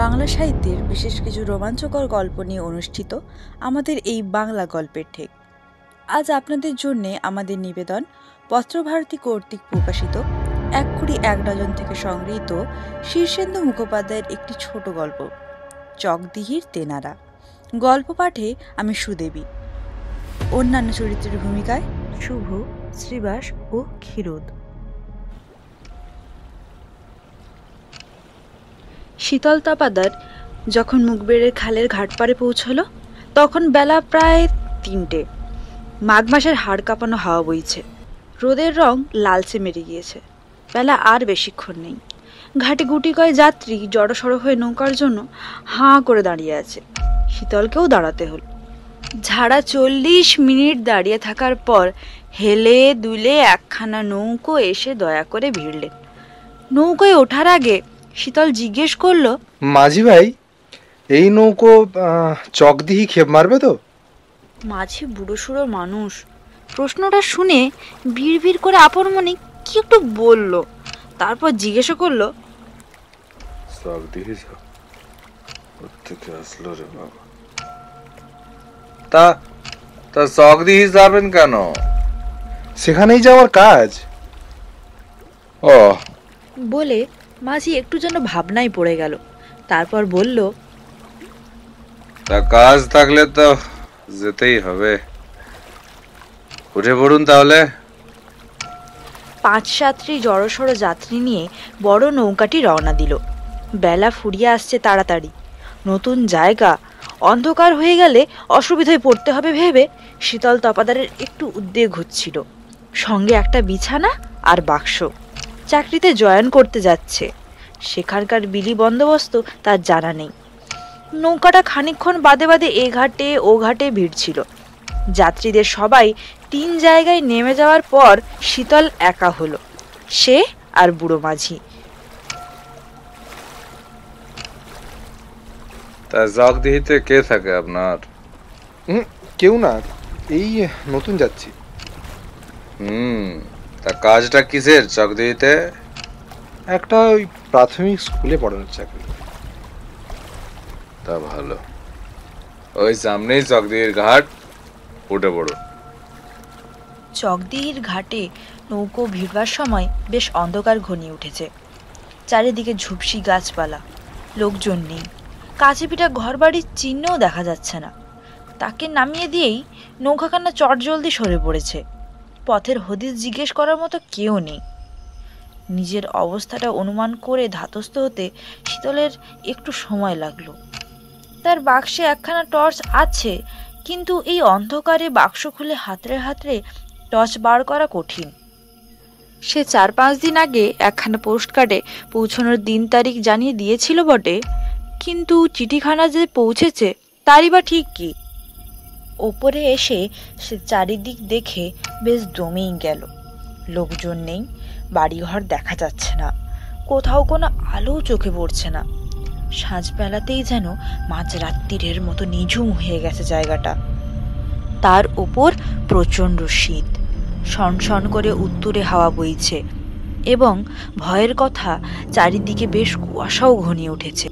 বাংলা সাহিত্যের বিশেষ কিছু রোমাঞ্চকর গল্প নিয়ে অনুষ্ঠিত আমাদের এই বাংলা গল্পের ঠেক। আজ আপনাদের জন্যে আমাদের নিবেদন পত্রভারতী কর্তৃক প্রকাশিত এক কুড়ি এক ডজন থেকে সংগৃহীত শীর্ষেন্দু মুখোপাধ্যায়ের একটি ছোট গল্প চকদিহির তেনারা। গল্প পাঠে আমি সুদেবী, অন্যান্য চরিত্রের ভূমিকায় শুভ, শ্রীবাস ও ক্ষীরোদ। শীতল তপাদার যখন মুখবেড়ের খালের ঘাট পাড়ে পৌঁছল তখন বেলা প্রায় ৩টে। মাঘ মাসের হাড় কাঁপানো হাওয়া বইছে, রোদের রং লালচে মেরে গিয়েছে। বেলা আর বেশিক্ষণ নেই। ঘাটে গুটি কয় যাত্রী জড়সড় হয়ে নৌকার জন্য হাঁ করে দাঁড়িয়ে আছে। শীতলকেও দাঁড়াতে হল। ঝাড়া ৪০ মিনিট দাঁড়িয়ে থাকার পর হেলে দুলে একখানা নৌকো এসে দয়া করে ভিড়লেন। নৌকোয় ওঠার আগে শীতল জিজ্ঞেস করলো, মাঝি ভাই, এই নৌকো চকদিহি খেপ মারবে তো? মাঝি বুড়োসুড়ো মানুষ, প্রশ্নটা শুনে বিড় করে আপন মনে কি একটু বলল, তারপর জিজ্ঞেস করলো, চকদিহি থেকে আসলো রে বাবা। তা চকদিহি যাবেন কেন? সেখানেই যাওয়ার কাজ। ও বলে মাঝি একটু যেন ভাবনায় পড়ে গেল। তারপর বলল, তা কাজ থাকলে তো যেতেই হবে। উঠে পড়ুন তাহলে। ৫-৭টি জড়সড় যাত্রী নিয়ে বড় নৌকাটি রওনা দিল। বেলা ফুরিয়ে আসছে তাড়াতাড়ি। নতুন জায়গা, অন্ধকার হয়ে গেলে অসুবিধায় পড়তে হবে ভেবে শীতল তপাদারের একটু উদ্বেগ হচ্ছিল। সঙ্গে একটা বিছানা আর বাক্স। চাকরিতে জয়েন করতে যাচ্ছে, সেখানকার বিলি বন্দোবস্ত তার জানা নেই। নৌকাটা খানিকক্ষণ বাদে বাদে এ ঘাটে ও ঘাটে ভিড়ছিল। যাত্রীদের সবাই ৩ জায়গায় নেমে যাওয়ার পর শীতল একা হলো, সে আর বুড়ো মাঝি। তা চকদিহিতে কে থাকে আপনার? কেউ না, এই নতুন যাচ্ছি। তা কাজটা কিসের চকদিহিতে? একটা ওই প্রাথমিক স্কুলে পড়ানোর চাকরি। তা ভালো, ওই সামনেই চকদিহির ঘাট, উঠে পড়ো। চকদিহির ঘাটে নৌকো ভিড়বার সময় বেশ অন্ধকার ঘনিয়ে উঠেছে। চারিদিকে ঝুপসি গাছপালা, লোকজন নেই। কাছে পিঠা ঘরবাড়ির চিহ্নও দেখা যাচ্ছে না। তাকে নামিয়ে দিয়েই নৌকাখানা চটজলদি সরে পড়েছে। পথের হদিস জিজ্ঞেস করার মতো কেউ নেই। নিজের অবস্থাটা অনুমান করে ধাতস্থ হতে শীতলের একটু সময় লাগলো। তার বাক্সে একখানা টর্চ আছে, কিন্তু এই অন্ধকারে বাক্স খুলে হাতড়ে হাতড়ে টর্চ বার করা কঠিন। সে ৪-৫ দিন আগে একখানা পোস্ট কার্ডে পৌঁছানোর দিন তারিখ জানিয়ে দিয়েছিল বটে, কিন্তু চিঠিখানা যে পৌঁছেছে তারই বা ঠিক কি? ওপরে এসে সে চারিদিক দেখে বেশ দমেই গেল। লোকজন নেই, বাড়িঘর দেখা যাচ্ছে না, কোথাও কোনো আলো চোখে পড়ছে না। সাঁঝবেলাতেই যেন মাঝরাত্রিরের মতো নিঝুম হয়ে গেছে জায়গাটা। তার ওপর প্রচণ্ড শীত, সনসন করে উত্তুরে হাওয়া বইছে এবং ভয়ের কথা চারিদিকে বেশ কুয়াশাও ঘনিয়ে উঠেছে।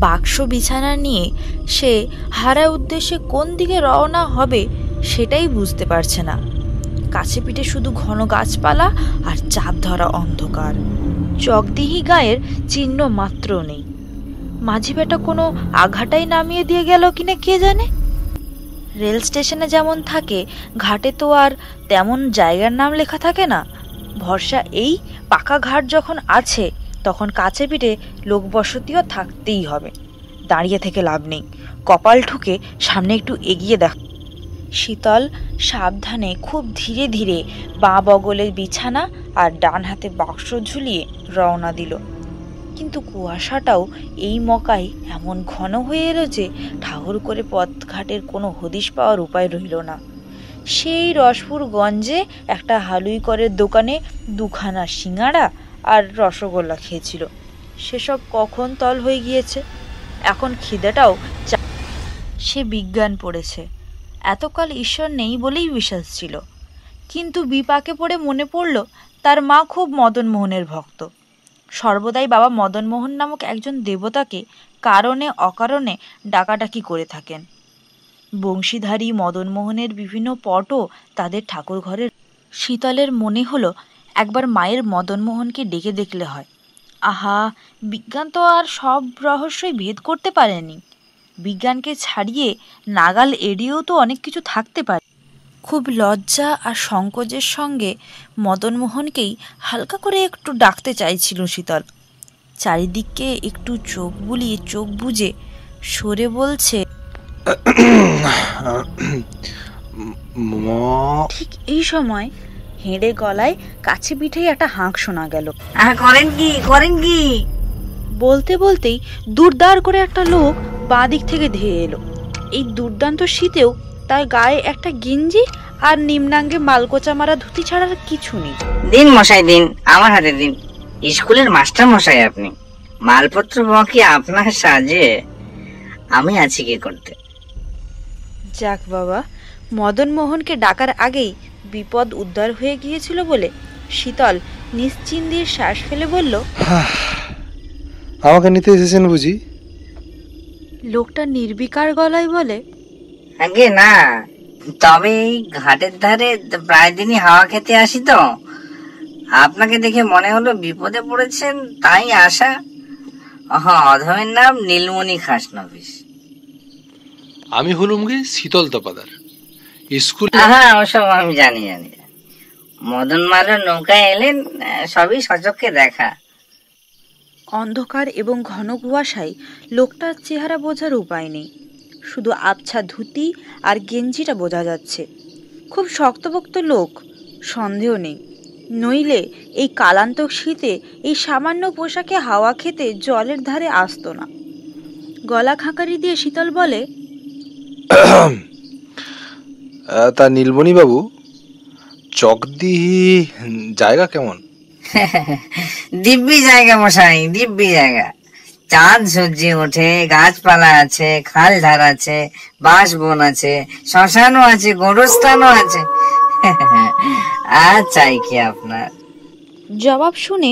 বাক্স বিছানা নিয়ে সে হারার উদ্দেশ্যে কোন দিকে রওনা হবে সেটাই বুঝতে পারছে না। কাছে পিঠে শুধু ঘন গাছপালা আর চাপ ধরা অন্ধকার। চকদিহি গায়ের চিহ্ন মাত্র নেই। মাঝি বেটা কোনো আঘাটাই নামিয়ে দিয়ে গেল কিনা কে জানে। রেল স্টেশনে যেমন থাকে, ঘাটে তো আর তেমন জায়গার নাম লেখা থাকে না। ভরসা এই পাকা ঘাট যখন আছে তখন কাছে পিঠে লোকবসতিও থাকতেই হবে। দাঁড়িয়ে থেকে লাভ নেই, কপাল ঠুকে সামনে একটু এগিয়ে দেখ। শীতল সাবধানে খুব ধীরে ধীরে বাঁ বগলের বিছানা আর ডান হাতে বাক্স ঝুলিয়ে রওনা দিল। কিন্তু কুয়াশাটাও এই মকাই এমন ঘন হয়ে এলো যে ঠাহর করে পথঘাটের কোনো হদিশ পাওয়ার উপায় রইল না। সেই রসপুরগঞ্জে একটা হালুই করের দোকানে 2খানা সিঙাড়া আর রসগোল্লা খেয়েছিল। সেসব কখন তল হয়ে গিয়েছে। এখন খিদেটাও সে বিজ্ঞান পড়েছে, এতকাল ঈশ্বর নেই বলেই বিশ্বাস ছিল। কিন্তু বিপাকে পড়ে মনে পড়ল তার মা খুব মদন মোহনের ভক্ত। সর্বদাই বাবা মদনমোহন নামক একজন দেবতাকে কারণে অকারণে ডাকাডাকি করে থাকেন। বংশীধারী মদনমোহনের বিভিন্ন পটও তাদের ঠাকুর ঘরে। শীতলের মনে হলো একবার মায়ের মদনমোহনকে ডেকে দেখলে হয়। আহা, বিজ্ঞান তো আর সব রহস্যই ভেদ করতে পারেনি। বিজ্ঞানকে ছাড়িয়ে নাগাল এড়িয়েও তো অনেক কিছু থাকতে পারে। খুব লজ্জা আর সংকোচের সঙ্গে মদনমোহনকেই হালকা করে একটু ডাকতে চাইছিল শীতল। চারিদিকে একটু চোখ বুলিয়ে চোখ বুজে সরে বলছে, ঠিক এই সময় হেঁড়ে গলায় কাছে পিঠেই একটা হাঁক শোনা গেল। করেন কি বলতে বলতেই দুরদার করে একটা লোক বাঁ দিক থেকে ধেয়ে এলো। এই দুর্দান্ত শীতেও তার গায়ে একটা গেঞ্জি আর নিম্নাঙ্গে মালকোচা মারা ধুতি ছাড়ার কিছু নেই। দিন মশাই দিন, আমার হাতে দিন। স্কুলের মাস্টার মশাই আপনি, মালপত্র বাকি আপনার সাজে, আমি আছি কি করতে। যাক বাবা, মদনমোহনকে ডাকার আগেই বিপদ উদ্ধার হয়ে গিয়েছিল বলে শীতল নিশ্চিন্তির শ্বাস ফেলে বলল, আমাকে নিতে এসেছেন বুঝি? লোকটা নির্বিকার গলায় বলে, আগে না, তবে এই ঘাটের ধারে প্রায় দিনই হাওয়া খেতে আসি তো, আপনাকে দেখে মনে হলো বিপদে পড়েছেন, তাই আসা। অধমের নাম নীলমণি খাসনবিশ। আমি হলুম গে শীতল তপাদার। স্কুল ওসব আমি জানি। মদন মালের নৌকায় এলেন, সবই সচক্ষে দেখা। অন্ধকার এবং ঘন কুয়াশায় লোকটার চেহারা বোঝার উপায় নেই, শুধু আবছা ধুতি আর গেঞ্জিটা বোঝা যাচ্ছে। খুব শক্তপোক্ত লোক, সন্দেহ নেই, নইলে এই কালান্তক শীতে এই সামান্য পোশাকে হাওয়া খেতে জলের ধারে আসতো না। গলা খাঁকারি দিয়ে শীতল বলে, তা নীলমণি বাবু, চকদিহি জায়গা কেমন? দিব্যি জায়গা মশাই, দিব্যি জায়গা। চাঁদ সূর্যে ওঠে, গাছপালা আছে, খাল ধার আছে, বাঁশ বন আছে, শ্মশানও আছে, গোরস্থানও আছে। আর চাই কি আপনার? জবাব শুনে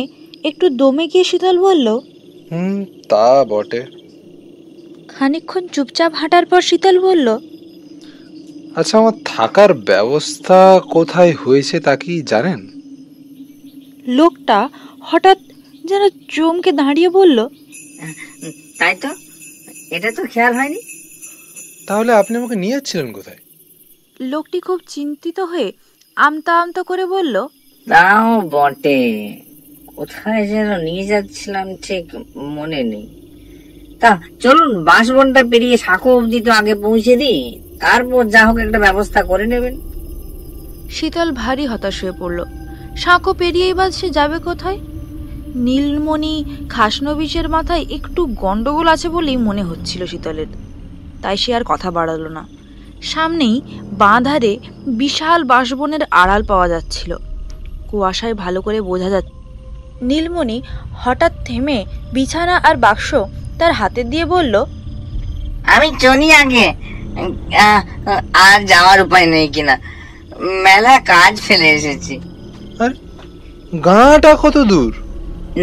একটু দমে গিয়ে শীতল বলল, তা বটে। খানিকক্ষণ চুপচাপ হাঁটার পর শীতল বলল, আচ্ছা, আমার থাকার ব্যবস্থা কোথায় হয়েছে তা কি জানেন? লোকটা হঠাৎ যেন চমকে দাঁড়িয়ে বলল, তাই তো, এটা তো খেয়াল হয়নি। তাহলে আপনি আমাকে নিয়ে যাচ্ছিলেন কোথায়? লোকটি খুব চিন্তিত হয়ে আমতা আমতা করে বলল, তাও বটে, কোথায় যেন নিয়ে যাচ্ছিলাম ঠিক মনে নেই। তা চলুন, বাঁশবনটা পেরিয়ে সাঁকো অব্দি তো আগে পৌঁছে দিই, তারপর যা হোক একটা ব্যবস্থা করে নেবেন। শীতল ভারী হতাশ হয়ে পড়ল। সাঁকো পেরিয়েই বা সে যাবে কোথায়? নীলমণি খাসনবিশের মাথায় একটু গন্ডগোল আছে বলেই মনে হচ্ছিল শীতলের, তাই সে আর কথা বাড়ালো না। সামনেই বাঁ ধারে বিশাল বাঁশবনের আড়াল পাওয়া যাচ্ছিল, কুয়াশায় ভালো করে বোঝা যাচ্ছে। নীলমণি হঠাৎ থেমে বিছানা আর বাক্স তার হাতে দিয়ে বলল, আমি চলি আগে, আর যাওয়ার উপায় নেই কিনা, মেলা কাজ ফেলে এসেছি। গাঁটা কত দূর?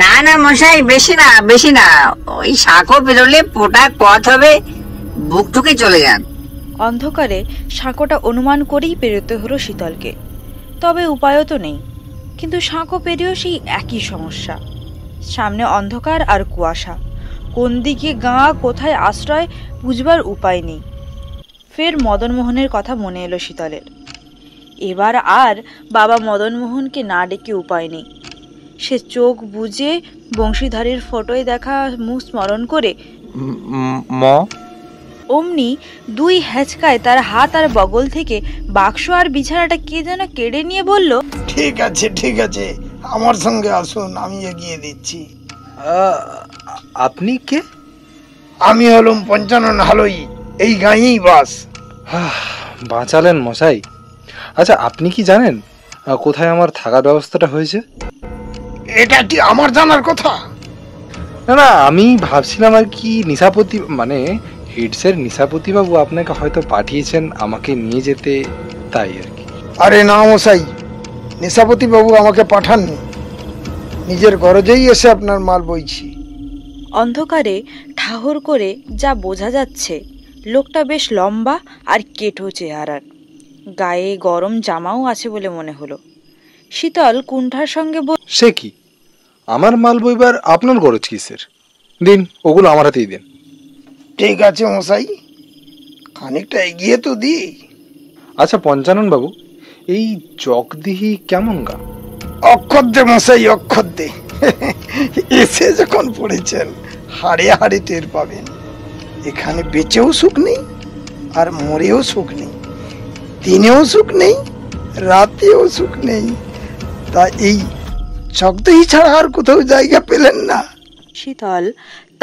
না না মশাই, বেশি না, ওই সাঁকো পেরোলে পোটাক পথ হবে, বুক ঠুকে চলে যান। অন্ধকারে সাঁকোটা অনুমান করেই পেরোতে হলো শীতলকে। তবে উপায়ও তো নেই, কিন্তু সাঁকো পেরিয়েও সেই একই সমস্যা। সামনে অন্ধকার আর কুয়াশা, কোন দিকে গাঁ, কোথায় আশ্রয় বুঝবার উপায় নেই। ফের মদনমোহনের কথা মনে এলো শীতলের। এবার আর বাবা মদনমোহনকে না ডেকে উপায় নেই। সে চোখ বুজে বংশীধারীর ফটোয় দেখা মুখ স্মরণ করে অমনি দুই হ্যাচকায় তার হাত আর বগল থেকে বাক্স আর বিছানাটা কে যেন কেড়ে নিয়ে বলল, ঠিক আছে, আমার সঙ্গে আসুন, আমি এগিয়ে দিচ্ছি। আপনি কে? আমি হলুম পঞ্চানন হালই, এই গাঁয়েই বাস। বাঁচালেন মশাই। আচ্ছা, আপনি কি জানেন কোথায় আমার থাকার ব্যবস্থাটা হয়েছে? এটা কি আমার জানার কথা? না, আমি ভাবছিলাম আর কি, নিশাপতি মানে হিডসের নিশাপতি বাবু আপনাকে হয়তো পাঠিয়েছেন আমাকে নিয়ে যেতে, তাই আর কি। আরে না মশাই, নিশাপতি বাবু আমাকে পাঠাননি। নিজের গরজেই এসে আপনার মাল বইছি। অন্ধকারে ঠাহর করে যা বোঝা যাচ্ছে, লোকটা বেশ লম্বা আর কেটো চেহারার, গায়ে গরম জামাও আছে বলে মনে হলো। শীতল কুণ্ঠার সঙ্গে সে কি, আমার মাল বইবার আপনার গরজ কিসের? দিন, ওগুলো আমার হাতেই দিন। ঠিক আছে মশাই, খানিকটা এগিয়ে তো দিই। আচ্ছা পঞ্চানন বাবু, এই চকদিহি কেমন গা? অক্ষর দে মশাই, অক্ষর দে। এসে যখন পড়েছেন হাড়ে হাড়ে টের পাবেন। এখানে বেঁচেও সুখ নেই আর মরেও সুখ নেই, দিনেও সুখ নেই, রাতেও সুখ নেই। তা এই চকদহি ছাড়া আর কোথাও জায়গা পেলেন না? শীতল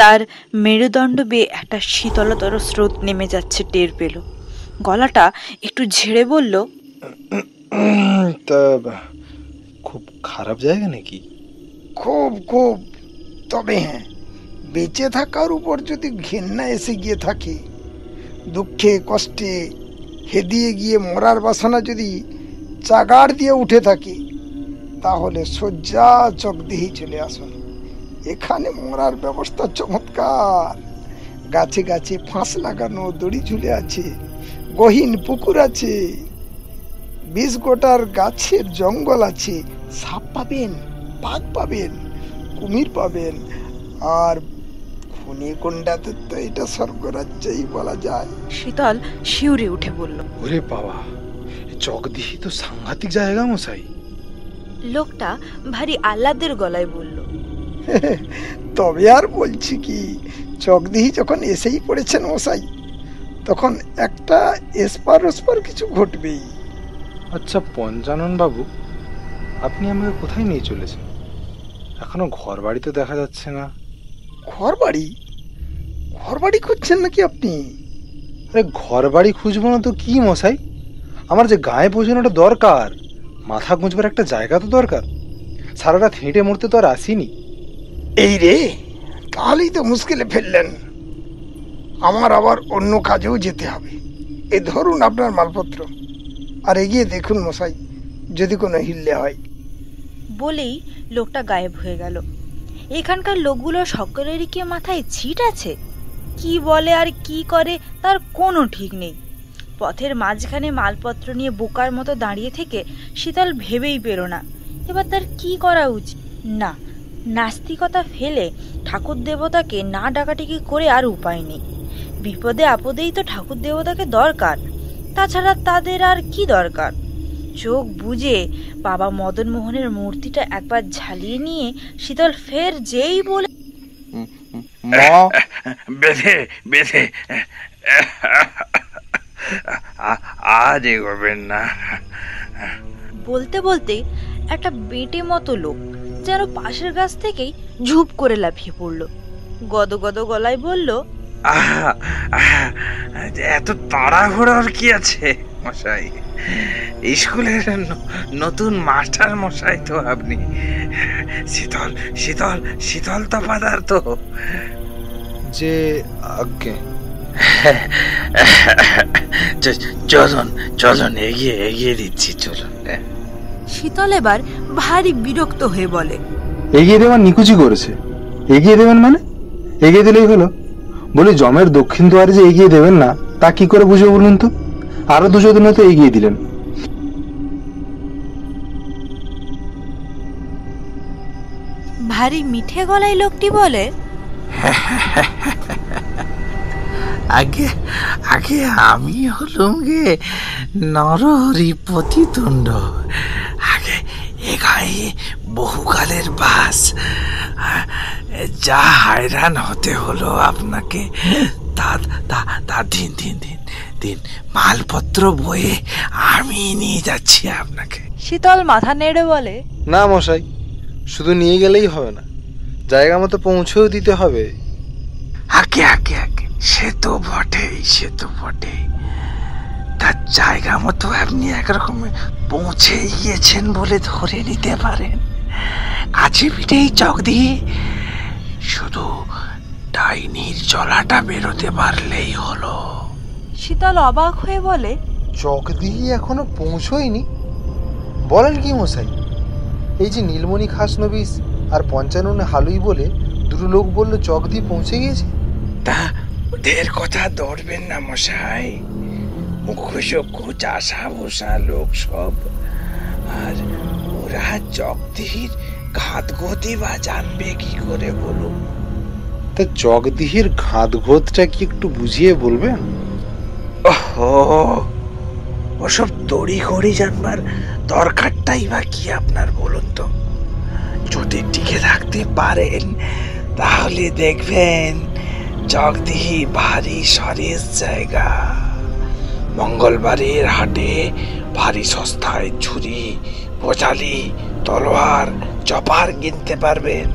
তার মেরুদণ্ড বেয়ে একটা শীতলতর স্রোত নেমে যাচ্ছে টের পেল। গলাটা একটু ঝেড়ে বলল, তা খুব খারাপ জায়গা নাকি? খুব খুব। তবে হ্যাঁ, বেঁচে থাকার উপর যদি ঘেন্না এসে গিয়ে থাকে, দুঃখে কষ্টে হেদিয়ে গিয়ে মরার বাসনা যদি চাগাড় দিয়ে উঠে থাকে, তাহলে শয্যা চকদিহি চলে আসুন। এখানে মরার ব্যবস্থা চমৎকার। গাছে গাছে ফাঁস লাগানো দড়ি ঝুলে আছে, গহীন পুকুর আছে, 20 গোটার গাছের জঙ্গল আছে। সাপ পাবেন, বাঘ পাবেন, কুমির পাবেন, আর খুনি কোনটাতে তো এটা স্বর্গরাজ্যই বলা যায়। শীতল শিউরে উঠে বলল। ওরে বাবা, চকদিহি তো সাংঘাতিক জায়গা মশাই। লোকটা ভারী আহ্লাদের গলায় বলল, তবে আর বলছি কি, চকদিহি যখন এসেই পড়েছেন মশাই, তখন একটা এসপার ওসপার কিছু ঘটবেই। আচ্ছা পঞ্চানন বাবু, আপনি আমাকে কোথায় নিয়ে চলেছেন? এখনো ঘর বাড়ি তো দেখা যাচ্ছে না। ঘর বাড়ি? ঘর বাড়ি খুঁজছেন নাকি আপনি? আরে ঘর বাড়ি খুঁজবো না তো কি মশাই, আমার যে গায়ে পৌঁছানোটা দরকার, মাথা গুঁজবার একটা জায়গা তো দরকার। সারা রাত হেঁটে মরতে তো আর আসিনি। এই রে, তাহলেই তো মুশকিলে ফেললেন। আমার আবার অন্য কাজেও যেতে হবে। এই ধরুন আপনার মালপত্র, আর এগিয়ে দেখুন মশাই, যদি কোনো হিল্লে হয়। বলেই লোকটা গায়েব হয়ে গেল। এখানকার লোকগুলো সকলেরই কি মাথায় ছিট আছে? কি বলে আর কি করে তার কোনো ঠিক নেই। পথের মাঝখানে মালপত্র নিয়ে বোকার মতো দাঁড়িয়ে থেকে শীতল ভেবেই পেল না এবার তার কি করা উচিত। না, নাস্তিকতা ফেলে ঠাকুর দেবতাকে না ডাকাটিকি করে আর উপায় নেই। বিপদে আপদেই তো ঠাকুর দেবতাকে দরকার, তাছাড়া তাদের আর কি দরকার। চোখ বুজে বাবা মদন মোহনের মূর্তিটা একবার ঝালিয়ে নিয়ে শীতল ফের যেই বলে বেঁধে বেঁধে আজ এগোবেন না। বলতে বলতে একটা বেঁটে মতো লোক যেন পাশের গাছ থেকেই ঝুপ করে লাফিয়ে পড়ল। গদগদ গলায় বলল, এত তাড়াহুড়োর কি আছে মশাই? স্কুলের নতুন মাস্টার মশাই তো আপনি। শীতল শীতল শীতল তো পদার্থ। যে আজ্ঞে। চলুন চলুন, এগিয়ে এগিয়ে দিচ্ছি, চলুন। শীতল এবার ভারী বিরক্ত হয়ে বলে, এগিয়ে দেওয়ার নিকুচি করেছে। এগিয়ে দেবেন মানে? এগিয়ে দিলেই হলো। বলি জমের দক্ষিণ দুয়ারে যে এগিয়ে দেবেন না, তা কি করে বুঝবো বলুন তো? আরো 2 দিন তো এগিয়ে দিলেন। ভারী মিঠে গলায় লোকটি বলে, আগে আগে আমি হলুম গে নরহরি প্রতিতুণ্ড। আগে এ গায়ে বহুকালের বাস, যা হায়রান হতে হলো আপনাকে, তা তা তা দিন দিন দিন দিন মালপত্র বয়ে আমি নিয়ে যাচ্ছি আপনাকে। শীতল মাথা নেড়ে বলে, না মশাই, শুধু নিয়ে গেলেই হবে না, জায়গা মতো পৌঁছেও দিতে হবে। আগে আগে আগে, সে তো বটেই, সে তো বটেই। তার জায়গা মতো আপনি একরকম পৌঁছে গিয়েছেন বলে ধরে নিতে পারেন। কাছে পিঠেই চক দিয়ে শুধু ডাইনির জলাটা বেরোতে পারলেই হলো। শীতল অবাক হয়ে বলে, চকদিহি এখনো পৌঁছয়নি? বলেন কি মশাই? এই যে নীলমণি খাসনবিশ আর 55 হালুই বলে দুটো লোক বললো চক দিয়ে পৌঁছে গিয়েছে। তা ওদের কথা ধরবেন না মশাই, মুখ্য চাষা বসা লোক সব। আর ওরা জগদিহির ঘাত গতি বা জানবে কি করে বলুন? তা জগদিহির ঘাত ঘোতটা কি একটু বুঝিয়ে বলবেন? ওহো, ওসব তড়ি ঘড়ি জানবার দরকারটাই বা কি আপনার বলুন তো? যদি টিকে থাকতে পারেন তাহলে দেখবেন জগদিহি ভারী সরেস জায়গা। মঙ্গলবারের হাটে ভারী সস্তায় ছুরি, বোঝালি, তলোয়ার, চপার কিনতে পারবেন।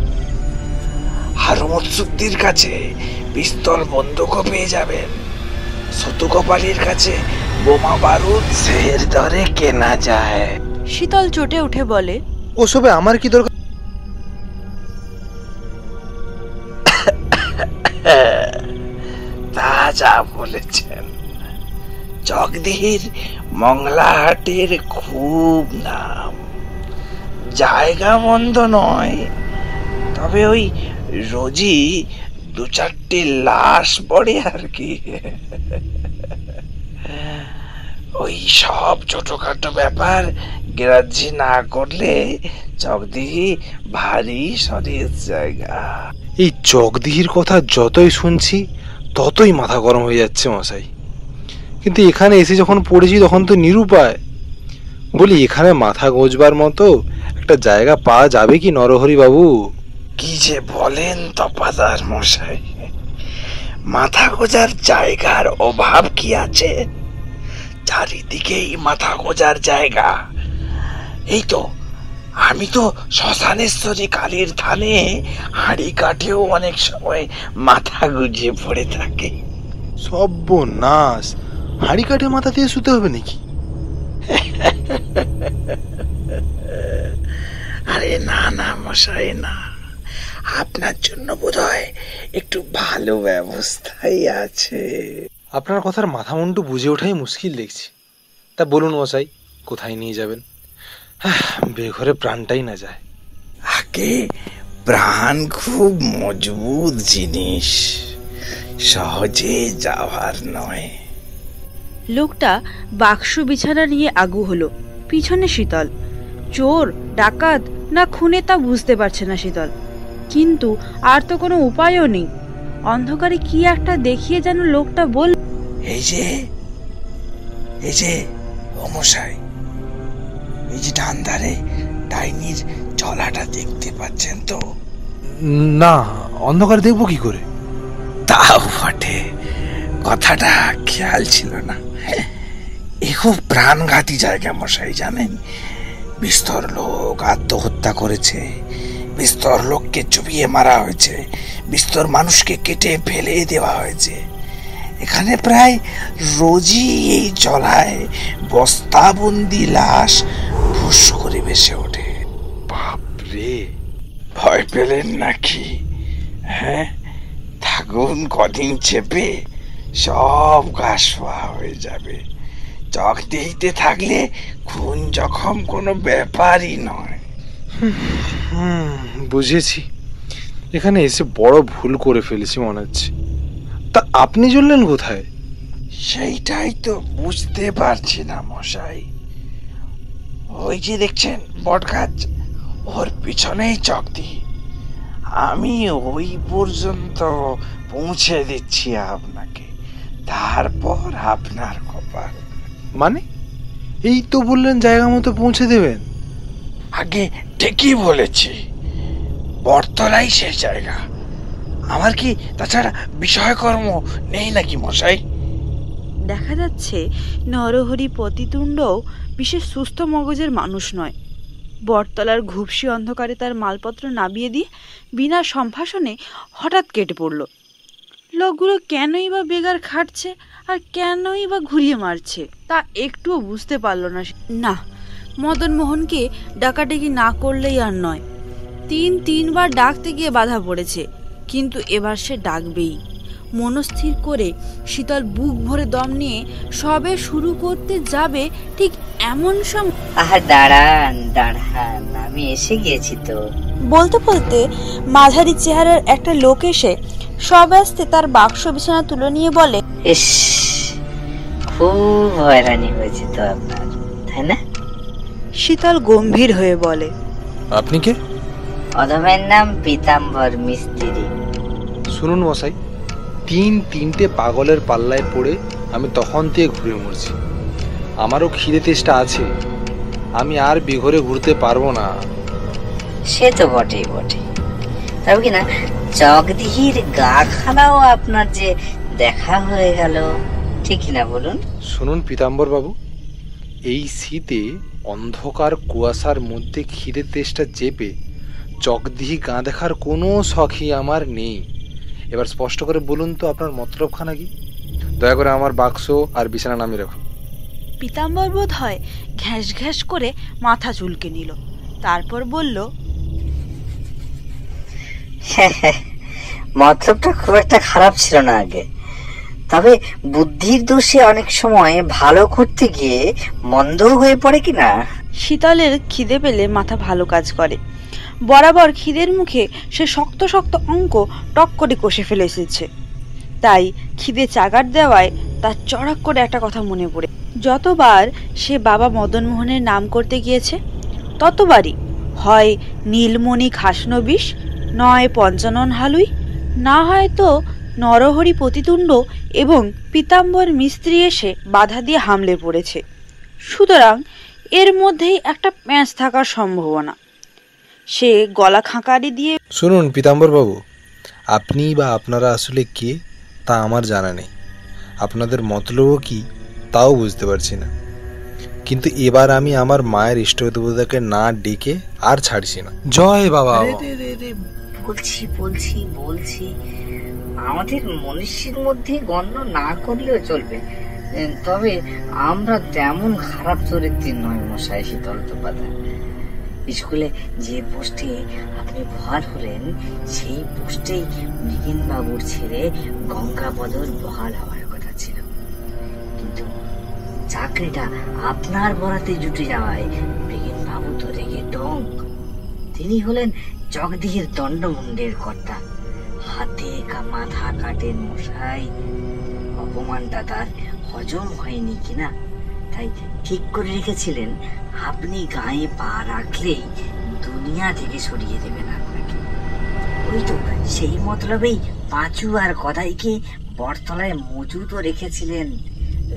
হারুমত সুদ্দির কাছে পিস্তল বন্দুকও পেয়ে যাবেন। সতুকপালির কাছে বোমা বারুদ সের দরে কেনা যায়। শীতল চটে উঠে বলে, ওসবে আমার কি দরকার? তা যা বলেছেন, জগদিহির মংলাহাটের খুব নাম। জায়গা মন্দ নয়, তবে ওই রোজই 2-4টে লাশ পড়ে আর কি। ওই সব ছোটখাটো ব্যাপার গ্রাহ্য না করলে জগদিহি ভারী সরেস জায়গা। এই জগদিহির কথা যতই শুনছি ততই মাথা গরম হয়ে যাচ্ছে মশাই। কিন্তু এখানে এসে যখন পড়েছি তখন তো নিরুপায়। বলি, এখানে মাথা গোঁজবার মতো একটা জায়গা পাওয়া যাবে কি নরহরি বাবু? কি যে বলেন তপাদার মশাই, মাথা গোজার জায়গার অভাব কি আছে? চারিদিকেই মাথা গোজার জায়গা। এই তো, আমি তো শ্মশানেশ্বরী কালীর ধানে হাঁড়ি কাঠেও অনেক সময় মাথা গুজিয়ে পড়ে থাকে। সর্বনাশ! হাঁড়ি কাঠে মাথা দিয়ে শুতে হবে নাকি? আরে না না মশাই, না, আপনার জন্য বোধহয় একটু ভালো ব্যবস্থাই আছে। আপনার কথার মাথা মুন্ডু বুঝে ওঠাই মুশকিল দেখছি। তা বলুন মশাই, কোথায় নিয়ে যাবেন? বেঘরে প্রাণটাই না যায়। আগে প্রাণ খুব মজবুত জিনিস, সহজে যাওয়ার নয়। লোকটা বাক্স বিছানা নিয়ে আগু হলো। পিছনে শীতল। চোর, ডাকাত না খুনে তা বুঝতে পারছে না শীতল, কিন্তু আর তো কোনো উপায়ও নেই। অন্ধকারে কি একটা দেখিয়ে যেন লোকটা বল, এই যে ও মশাই, এই যে ডান ধারে ডাইনির চলাটা দেখতে পাচ্ছেন তো? না, অন্ধকারে দেখবো কি করে? তাও বটে, কথাটা খেয়াল ছিল না। এ খুব প্রাণঘাতী জায়গা মশাই, জানেন? বিস্তর লোক আত্মহত্যা করেছে, বিস্তর লোককে চুপিয়ে মারা হয়েছে, বিস্তর মানুষকে কেটে ফেলে দেওয়া হয়েছে। এখানে প্রায় রোজই এই চলায় বস্তাবন্দি লাশ ফুস করে ভেসে ওঠে। বাপরে, ভয় পেলেন নাকি? হ্যাঁ, থাকুন কদিন চেপে, সব ঘাস হয়ে যাবে। চক দিতে থাকলে খুন জখম কোনো ব্যাপারই নয়। বুঝেছি। এখানে এসে বড় ভুল করে ফেলেছি মনে হচ্ছে। তা আপনি চললেন কোথায়? সেইটাই তো বুঝতে পারছি না মশাই। ওই যে দেখছেন বট গাছ, ওর পিছনেই চক দিই। আমি ওই পর্যন্ত পৌঁছে দিচ্ছি আপনাকে, তারপর আপনার কপাল। মানে, এই তো বললেন জায়গা মতো পৌঁছে দেবেন। আগে ঠিকই বলেছি, বটতলাই সেই জায়গা। আমার কি তাছাড়া বিষয়কর্ম নেই নাকি মশাই? দেখা যাচ্ছে নরহরি পতিতুণ্ডও বিশেষ সুস্থ মগজের মানুষ নয়। বটতলার ঘুপসি অন্ধকারে তার মালপত্র নামিয়ে দিয়ে বিনা সম্ভাষণে হঠাৎ কেটে পড়ল। লোকগুলো কেনই বা বেগার খাটছে আর কেনই বা ঘুরিয়ে মারছে তা একটুও বুঝতে পারল না। না, মদন মোহনকে ডাকাডাকি না করলেই আর নয়। 3-3বার ডাকতে গিয়ে বাধা পড়েছে, কিন্তু এবার সে ডাকবেই। মনস্থির করে শীতল বুক ভরে দম নিয়ে সবে শুরু করতে যাবে, ঠিক এমন সময় দাঁড়ান দাঁড়ান, আমি এসে গিয়েছি তো। বলতে বলতে মাঝারি চেহারার একটা লোক এসে সব্যস্তে তার বাক্স বিছানা তুলে নিয়ে বলে, ইস, খুব হয়রানি হয়েছে তো আপনার, তাই না? শীতল গম্ভীর হয়ে বলে, আপনি কে? অধমের নাম পীতাম্বর মিস্ত্রি। শুনুন মশাই, তিনটে পাগলের পাল্লায় পড়ে আমি তখন থেকে ঘুরে মরছি। আমারও খিদে তেষ্টা আছে, আমি আর বেঘরে ঘুরতে পারবো না। সে তো বটেই বটে, তবে কিনা জগদিহির গা খানাও আপনার যে দেখা হয়ে গেল, ঠিক না বলুন? শুনুন পীতাম্বর বাবু, এই শীতে অন্ধকার কুয়াশার মধ্যে খিদে তেষ্টা চেপে চকদিহি গাঁ দেখার কোনো শখই আমার নেই। এবার স্পষ্ট করে বলুন তো আপনার মতলবখানা কি? দয়া করে আমার বাক্স আর বিছানা নামিয়ে রাখুন। পীতাম্বর বোধ হয় ঘ্যাস ঘ্যাস করে মাথা চুলকে নিল, তারপর বলল, মতলবটা খুব একটা খারাপ ছিল না আগে, তবে বুদ্ধির দোষে অনেক সময় ভালো করতে গিয়ে মন্দও হয়ে পড়ে কিনা। শীতলের খিদে পেলে মাথা ভালো কাজ করে। বরাবর খিদের মুখে সে শক্ত শক্ত অঙ্ক টক করে কষে ফেলে এসেছে, তাই খিদে চাগার দেওয়ায় তার চড়াক করে একটা কথা মনে পড়ে। যতবার সে বাবা মদনমোহনের নাম করতে গিয়েছে, ততবারই হয় নীলমণি খাসনবিশ, নয় পঞ্চানন হালুই, না হয় তো নরহরি পতিতুণ্ড এবং পীতাম্বর মিস্ত্রি এসে বাধা দিয়ে হামলে পড়েছে। সুতরাং এর মধ্যেই একটা প্যাঁচ থাকার সম্ভাবনা। সে গলা খাঁকারি দিয়ে, শুনুন পীতাম্বর বাবু, আপনি বা আপনারা আসলে কে তা আমার জানা নেই, আপনাদের মতলবও কি তাও বুঝতে পারছি না, কিন্তু এবার আমি আমার মায়ের ইষ্ট দেবতাকে না ডেকে আর ছাড়ছি না। জয় বাবা। বলছি বলছি বলছি আমাদের মনীষীর মধ্যে গণ্য না করলেও চলবে, তবে আমরা তেমন খারাপ চরিত্রের নয় মশাই শীতল উপাধ্যায়। স্কুলে যে পোস্টে আপনি বহাল হলেন, সেই পোস্টেই মৃগিন বাবুর ছেলে গঙ্গাবদর বহাল হওয়ার কথা ছিল, কিন্তু চাকরিটা আপনার বরাতে জুটে যাওয়ায় মৃগিন বাবু তো রেগে ডং। তিনি হলেন জগদিহের দণ্ডমুণ্ডের কর্তা, হাতে মাথা কাটেন মশাই। অপমানটা তার হজম হয়নি কিনা, তাই ঠিক করে রেখেছিলেন আপনি গায়ে পা রাখলেই দুনিয়া থেকে সরিয়ে দেবেন আপনাকে। ওই তো সেই মতলবেই পাঁচু আর গদাইকে বটতলায় মজুতও রেখেছিলেন,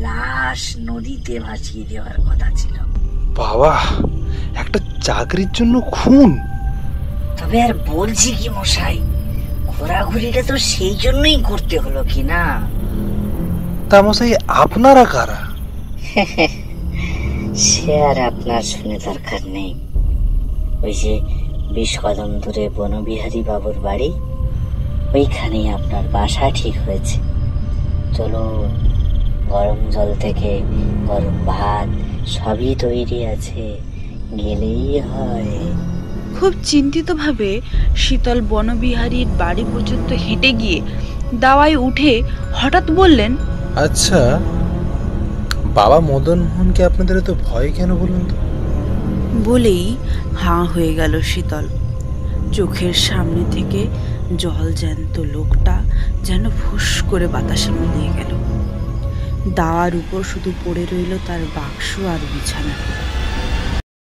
লাশ নদীতে ভাসিয়ে দেওয়ার কথা ছিল। বাবা, একটা চাকরির জন্য খুন? তবে আর বলছি কি মশাই, ঘোরাঘুরিটা তো সেই জন্যই করতে হলো কিনা। তা মশাই আপনারা কারা? সে আর আপনার শুনে দরকার নেই। ওই যে 20 কদম দূরে বনবিহারী বাবুর বাড়ি, ওইখানেই আপনার বাসা ঠিক হয়েছে। চলো, গরম জল থেকে গরম ভাত সবই তৈরি আছে, গেলেই হয়। খুব চিন্তিতভাবে শীতল বনবিহারীর বাড়ি পর্যন্ত হেঁটে গিয়ে দাওয়ায় উঠে হঠাৎ বললেন, আচ্ছা, বাবা মদন মোহনকে আপনাদের এত ভয় কেন বলুন তো? বলেই হাঁ হয়ে গেল শীতল। চোখের সামনে থেকে জল জ্যান্ত লোকটা যেন ফুস করে বাতাসে মিলিয়ে গেল। দাওয়ার উপর শুধু পড়ে রইল তার বাক্স আর বিছানা।